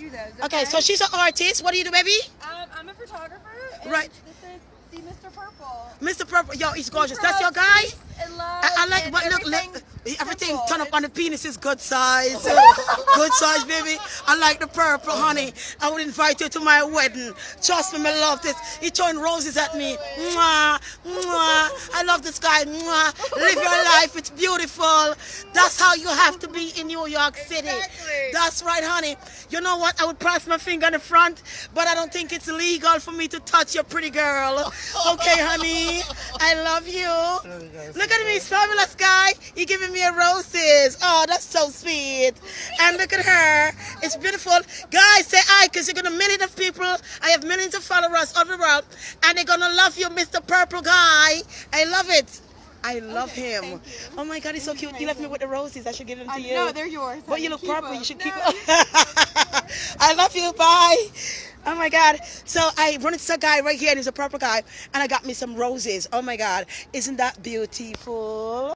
you those. Okay, so she's an artist. What do you do, baby? I'm a photographer. And Right. This is the Mr. Purple. Mr. Purple, yo, he's gorgeous. He That's your promotes guy? peace and love I like, and but look, everything simple. turn up on the penis is good size. Good size, baby. I like the purple, honey. I would invite you to my wedding. Trust me, I love this. He throwing roses at me. Mwah, mwah. I love this guy. Mwah. Live your life. It's beautiful. That's how you have to be in New York City. Exactly. That's right, honey. You know what? I would pass my finger in the front, but I don't think it's legal for me to touch your pretty girl. Okay, honey. I love you. Look at me, he's fabulous guy. He giving me a roses. Oh, that's so sweet. And look at her. It's beautiful. Guys, say hi, because you're going to millions of people. I have millions of followers all over the world. And they're going to love you, Mr. Purple Guy. I love it. I love him. thank you. Oh my God, he's so cute. You left me with the roses. I should give them to you. No, they're yours. But you honey. look Keep purple. them. You should keep No. I love you. Bye. Oh my God. So I run into a guy right here, and he's a purple guy, and I got me some roses. Oh my God. Isn't that beautiful?